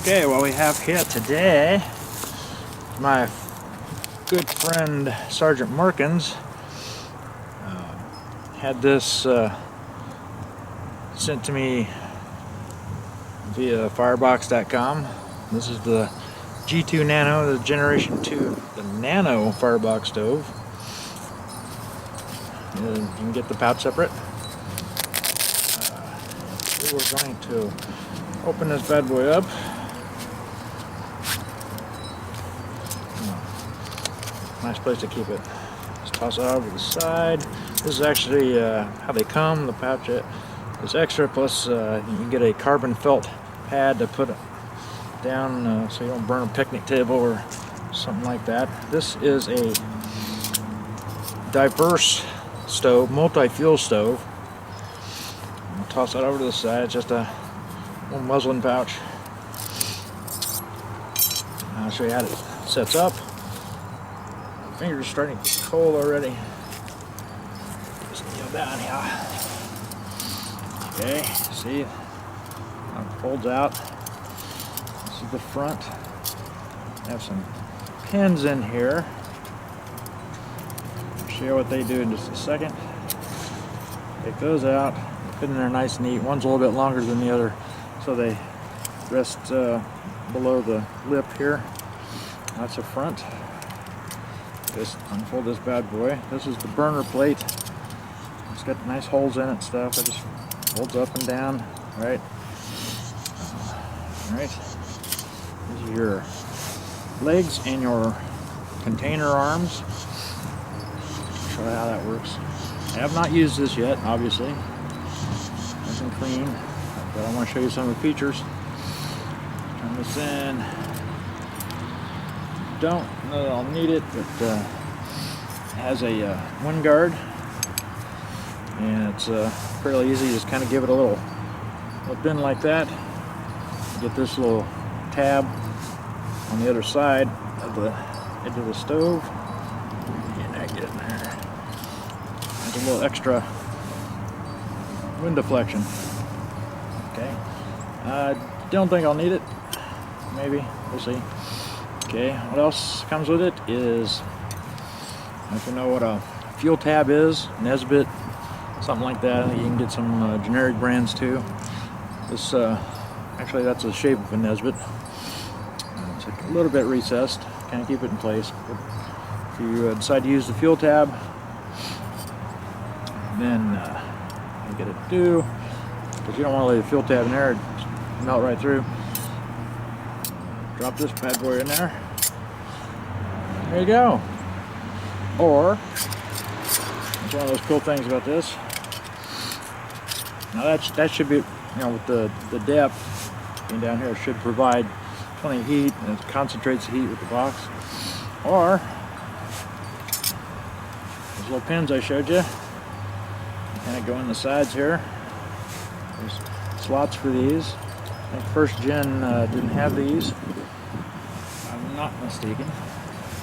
Okay, what we have here today, my good friend Sgt Markins had this sent to me via Firebox.com. This is the G2 Nano, the Generation 2, the Nano Firebox stove. You can get the pouch separate. We're going to open this bad boy up. Nice place to keep it. Just toss it over the side. This is actually how they come. The pouch is extra, plus you can get a carbon felt pad to put it down so you don't burn a picnic table or something like that. This is a diverse stove, multi-fuel stove. I'll toss that over to the side. It's just a little muslin pouch. I'll show you how it sets up. My fingers are starting to get cold already. Just kneel down here. Okay, see, it folds out. This is the front. I have some pins in here. I'll show you what they do in just a second. Take those out, fit in there nice and neat. One's a little bit longer than the other, so they rest below the lip here. That's the front. Just unfold this bad boy. This is the burner plate. It's got nice holes in it and stuff. It just folds up and down, right? Alright. These are your legs and your container arms. Show you how that works. I have not used this yet, obviously. Nice and clean. But I want to show you some of the features. Turn this in. Don't know that I'll need it, but it has a wind guard, and it's fairly easy. Just kind of give it a little bend like that. Get this little tab on the other side of the edge of the stove. Get in there. There's a little extra wind deflection. Okay. Don't think I'll need it. Maybe. We'll see. Okay, what else comes with it is, if you know what a fuel tab is, Nesbit, something like that. You can get some generic brands too. This, actually that's the shape of a Nesbit. It's a little bit recessed, kind of keep it in place. But if you decide to use the fuel tab, then you get it to do, because you don't want to lay the fuel tab in there, it'd melt right through. Drop this bad boy in there. There you go. Or, that's one of those cool things about this. Now that should be, with the depth being down here, should provide plenty of heat, and it concentrates the heat with the box. Or, those little pins I showed you, kind of go in the sides here. There's slots for these. I think first gen didn't have these, if I'm not mistaken.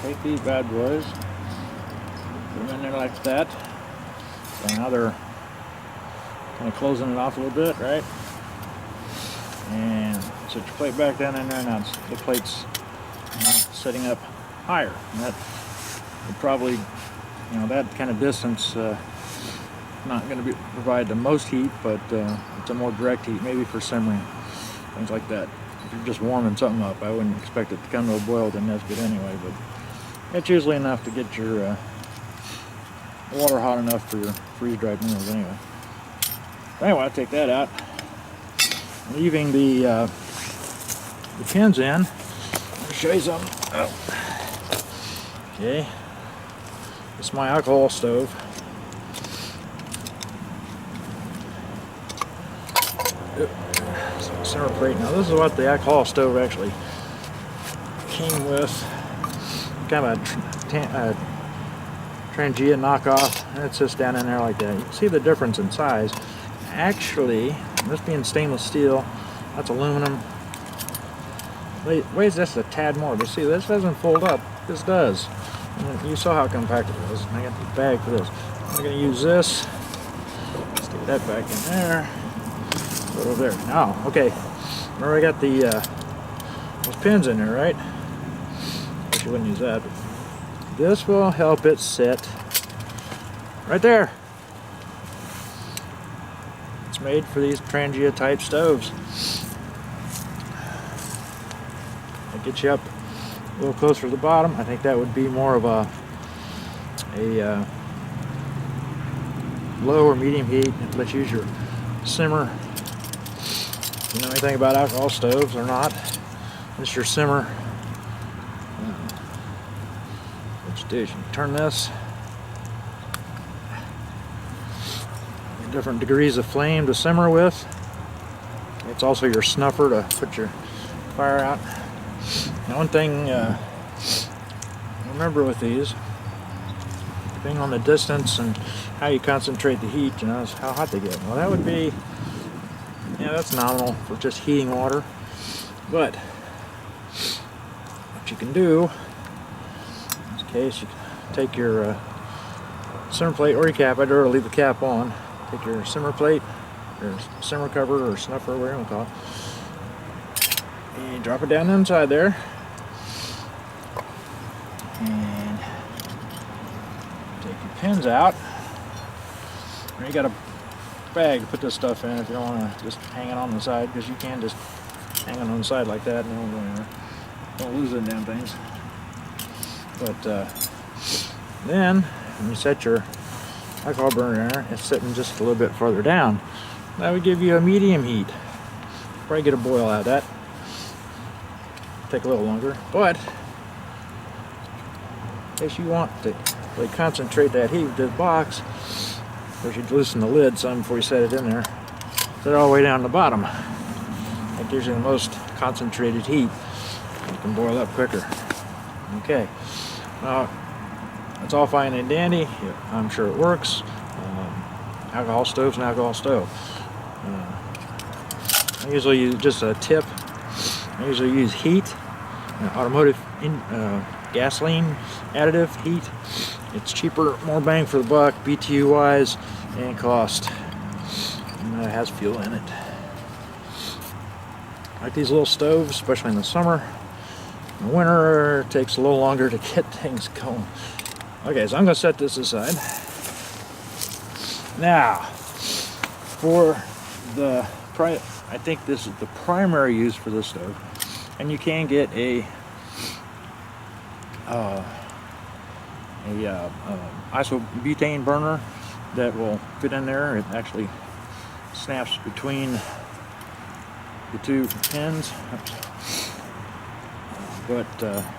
Take these bad boys, put them in there like that. So now they're kind of closing it off a little bit, right? And set your plate back down in there. Now the plate's setting up higher. And that would probably, that kind of distance not going to provide the most heat, but it's a more direct heat, maybe for simmering. Things like that. If you're just warming something up, I wouldn't expect it to come to a boil with a Nesbit anyway, but it's usually enough to get your water hot enough for your freeze-dried meals anyway. Anyway, I'll take that out. Leaving the pins in. I'll show you something. Oh. Okay. This is my alcohol stove. Simmer plate. Now this is what the alcohol stove actually came with. Kind of a Trangia knockoff, and it sits down in there like that. You can see the difference in size. Actually, this being stainless steel, that's aluminum. Weighs just a tad more, but see, this doesn't fold up. This does. And you saw how compact it was. I got the bag for this. I'm going to use this. Stick that back in there. Put it over there. Now, okay. Remember I got the There's pins in there, right? Wish you wouldn't use that. But this will help it sit right there. It's made for these Trangia type stoves. It gets you up a little closer to the bottom. I think that would be more of a low or medium heat. Let's use your simmer. If you know anything about alcohol stoves or not, this is your simmer. What you do is you turn this. Different degrees of flame to simmer with. It's also your snuffer to put your fire out. Now, one thing remember with these, depending on the distance and how you concentrate the heat, you know, is how hot they get. Well, that would be, yeah, that's nominal for just heating water. But what you can do, in this case, you can take your simmer plate or your cap. I'd rather leave the cap on. Take your simmer plate, or simmer cover, or snuffer, whatever you want to call it, and drop it down inside there. And take your pins out. Or you got a bag to put this stuff in if you don't want to just hang it on the side, because you can just hang it on the side like that and it won't go anywhere. Don't lose the damn things. But then when you set your alcohol burner there, it's sitting just a little bit farther down. That would give you a medium heat. Probably get a boil out of that. Take a little longer, but in case you want to really concentrate that heat with this box, of course you'd loosen the lid some before you set it in there. Set it all the way down to the bottom. That gives you the most concentrated heat. You can boil up quicker. Okay. Now, it's all fine and dandy. I'm sure it works. Alcohol stove's an alcohol stove. I usually use just a tip. I usually use heat, automotive gasoline additive heat. It's cheaper, more bang for the buck, BTU wise, and cost. And it has fuel in it. I like these little stoves, especially in the summer. In the winter, it takes a little longer to get things going. Okay, so I'm going to set this aside. Now, for the I think this is the primary use for this stove, and you can get a isobutane burner that will fit in there. It actually snaps between the two pins. But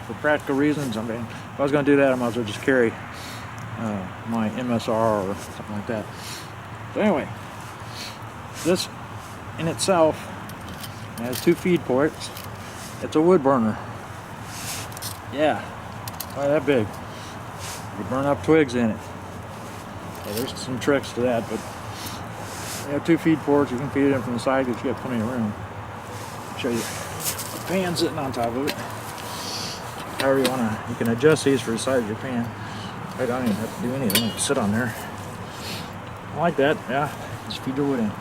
for practical reasons, I mean, if I was going to do that, I might as well just carry my MSR or something like that. So anyway, this in itself has two feed ports. It's a wood burner. Yeah, probably that big. You burn up twigs in it. Yeah, there's some tricks to that, but you have two feed ports. You can feed it in from the side because you got plenty of room. I'll show you the pan sitting on top of it. However you want to, you can adjust these for the size of your pan. I don't even have to do anything, just sit on there. I like that, yeah. Just feed your wood in.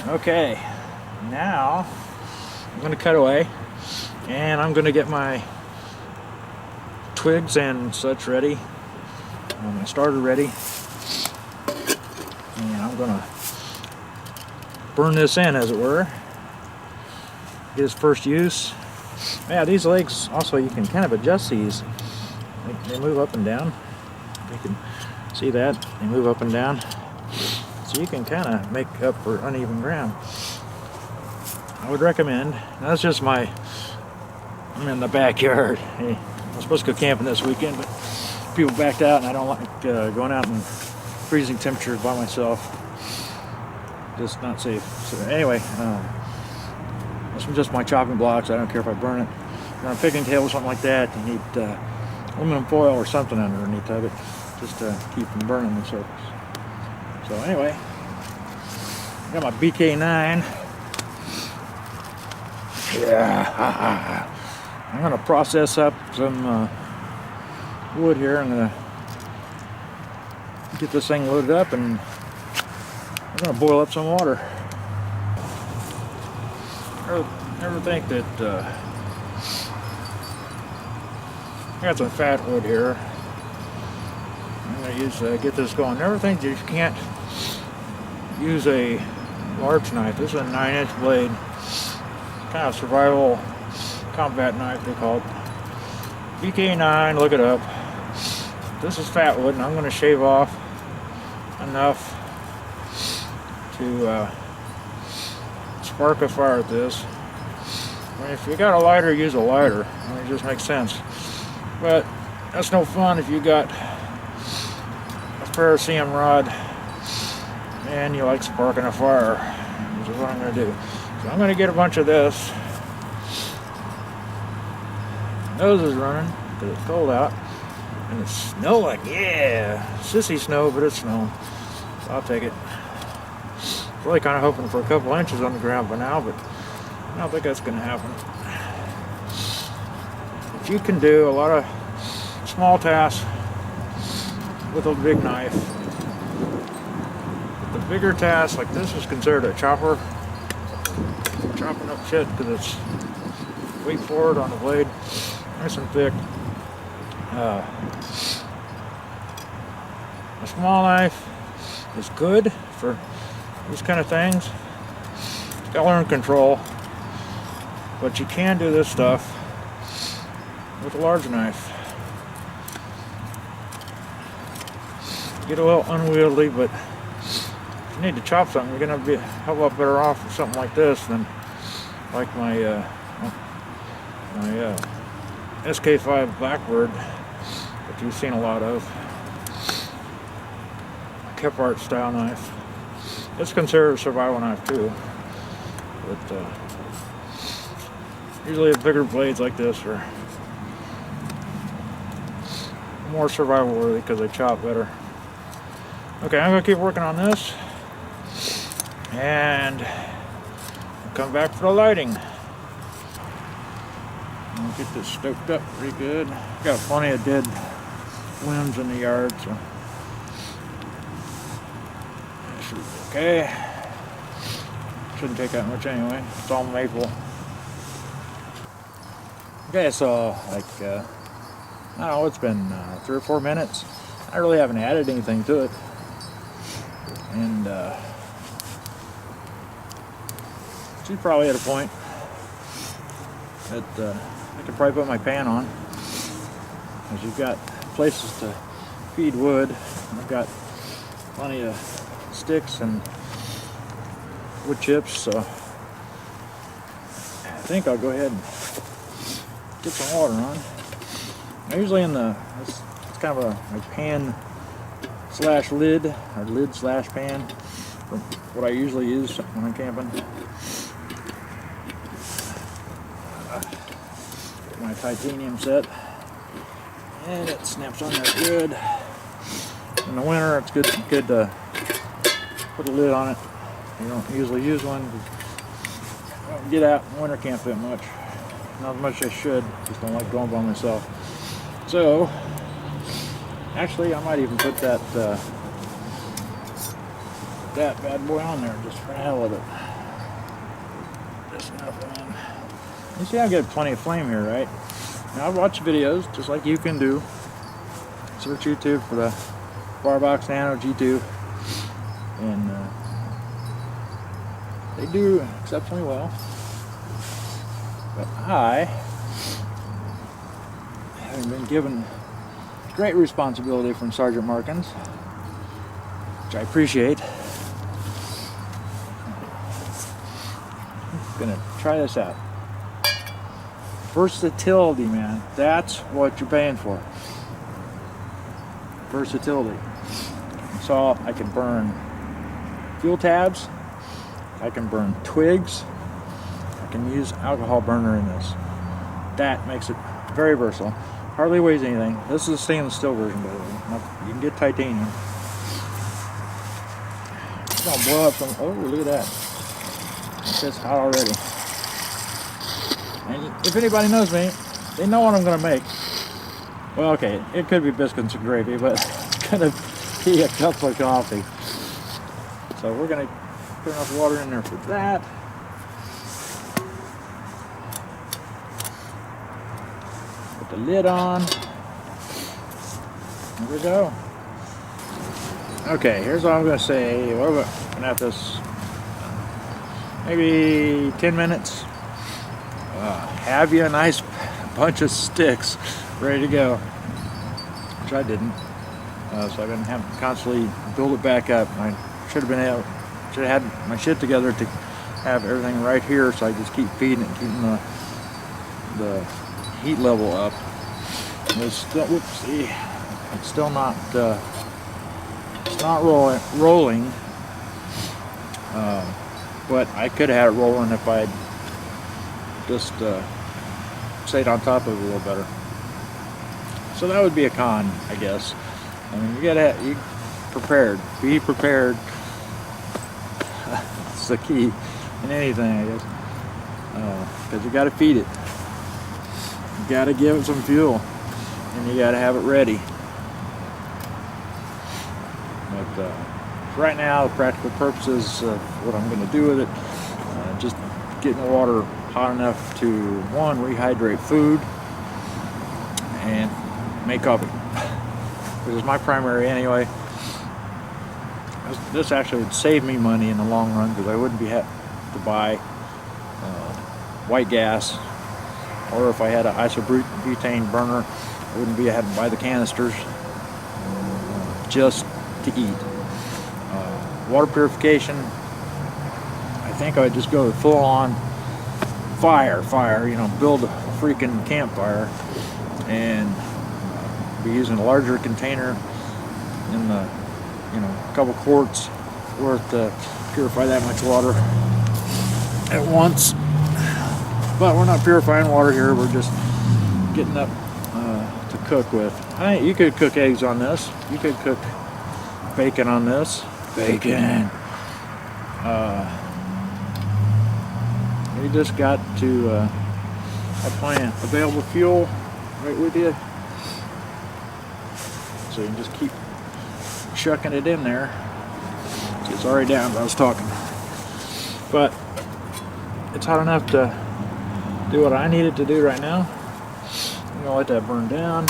Okay, now I'm going to cut away, and I'm going to get my twigs and such ready. My starter ready, and I'm going to burn this in, as it were. His first use. Yeah, these legs also, you can kind of adjust these. They move up and down. You can see that they move up and down, so you can kind of make up for uneven ground. I would recommend. Now, that's just I'm in the backyard. Hey, I'm supposed to go camping this weekend, but people backed out, and I don't like going out in freezing temperatures by myself. Just not safe. So anyway, this is just my chopping blocks. I don't care if I burn it. On a picnic table or something like that, you need aluminum foil or something underneath of it, just to keep from burning the surface. So anyway, I got my BK9. Yeah, I'm gonna process up some wood here. I'm gonna get this thing loaded up, and I'm gonna boil up some water. Never think that I got some fat wood here. I'm going to use get this going. Never think that you can't use a large knife. This is a 9-inch blade. Kind of survival combat knife, they call it. VK9, look it up. This is fat wood, and I'm going to shave off enough to spark a fire with this. I mean, if you got a lighter, use a lighter. I mean, it just makes sense. But that's no fun if you got a ferrocerium rod and you like sparking a fire. This is what I'm going to do. So I'm going to get a bunch of this. Nose is running because it's cold out. And it's snowing. Yeah! Sissy snow, but it's snowing. So I'll take it. Really kind of hoping for a couple inches on the ground by now, but I don't think that's going to happen. But you can do a lot of small tasks with a big knife. The bigger tasks, like this, is considered a chopper. Chopping up shit because it's weight forward on the blade, nice and thick. A small knife is good for these kind of things. It's got to learn control, but you can do this stuff with a large knife. Get a little unwieldy, but if you need to chop something, you're going to be a hell of a lot better off with something like this than like my SK5 Blackbird that you've seen a lot of. Kepart style knife. It's considered a survival knife too, but usually the bigger blades like this are more survival worthy because they chop better. Okay, I'm going to keep working on this and come back for the lighting. I'll get this stoked up pretty good. Got plenty of dead limbs in the yard, so that should be okay. Shouldn't take that much anyway. It's all maple. Okay, so like I don't know, it's been 3 or 4 minutes. I really haven't added anything to it, and she's probably at a point that I could probably put my pan on, because you've got places to feed wood. I've got plenty of sticks and wood chips, so I think I'll go ahead and get some water on. I'm usually in the, it's kind of a pan slash lid, or lid slash pan, for what I usually use when I'm camping. Get my titanium set, and it snaps on there good. In the winter, it's good to put a lid on it. You don't usually use one. I don't get out in winter camp that much. Not as much as I should. Just don't like going by myself. So, actually, I might even put that that bad boy on there just for the hell of it. Just enough on. You see, I get plenty of flame here, right? Now, I've watched videos just like you can do. Search YouTube for the FireboxStove Nano G2, and they do exceptionally well. But I, having been given great responsibility from Sgt Markins, which I appreciate, I'm gonna try this out. Versatility, man. That's what you're paying for. Versatility. So I can burn fuel tabs, I can burn twigs, I can use alcohol burner in this. That makes it very versatile. Hardly weighs anything. This is a stainless steel version, by the way. You can get titanium. It's gonna blow up some. Oh, look at that. It's hot already. And if anybody knows me, they know what I'm gonna make. Well, okay, it could be biscuits and gravy, but it's gonna be a cup of coffee. So we're gonna put enough water in there for that. Put the lid on. Here we go. Okay, here's what I'm gonna say. What about gonna have this? Maybe 10 minutes. Have you a nice bunch of sticks ready to go, which I didn't. So I didn't have to constantly build it back up. I should have had my shit together to have everything right here, so I just keep feeding it, keeping the heat level up. It's still, whoopsie, it's still not rolling. But I could have had it rolling if I'd just stayed on top of it a little better. So that would be a con, I guess. I mean, you gotta be prepared. Be prepared. It's the key in anything, I guess. Because you gotta feed it. You gotta give it some fuel, and you gotta have it ready. But right now, the practical purposes of what I'm going to do with it, just getting the water hot enough to, one, rehydrate food and make coffee, which is my primary anyway. This actually would save me money in the long run, because I wouldn't be having to buy white gas, or if I had an isobutane burner, I wouldn't be having to buy the canisters just to eat. Water purification, I think I would just go full on fire, build a freaking campfire, and be using a larger container in the, a couple quarts worth to purify that much water at once. But we're not purifying water here, we're just getting up to cook with. You could cook eggs on this, you could cook bacon on this. Bacon. You just got to have plenty of available fuel right with you, so you can just keep chucking it in there. It's already down, but I was talking. But it's hot enough to do what I need it to do right now. I'm gonna let that burn down.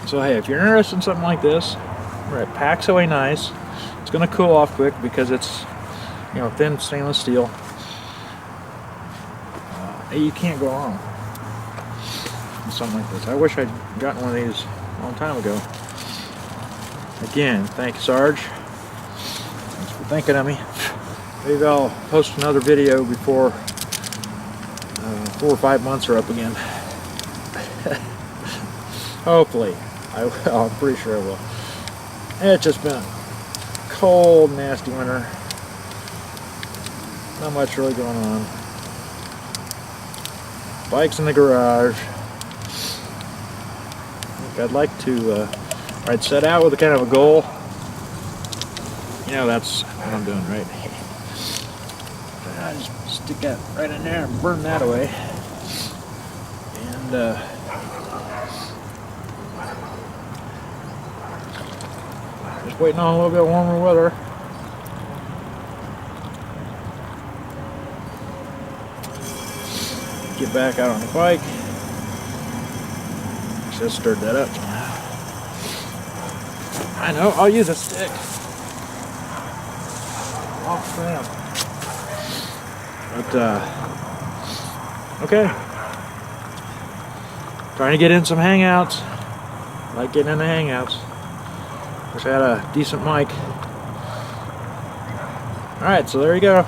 So hey, if you're interested in something like this, it packs away nice. It's going to cool off quick because it's, thin stainless steel. You can't go wrong with something like this. I wish I'd gotten one of these a long time ago. Again, thank you, Sarge. Thanks for thinking of me. Maybe I'll post another video before 4 or 5 months are up again. Hopefully. I will. I'm pretty sure I will. It's just been a cold, nasty winter. Not much really going on. Bikes in the garage. I'd like to, I'd set out with a kind of a goal. That's what I'm doing, right? I just stick that right in there and burn that away. And, just waiting on a little bit warmer weather. Get back out on the bike. Just stirred that up. I know, I'll use a stick. Off them. But, okay. Trying to get in some hangouts. Like getting in the hangouts. Wish I had a decent mic. Alright, so there you go.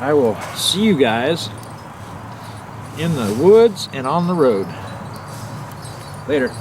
I will see you guys in the woods and on the road. Later.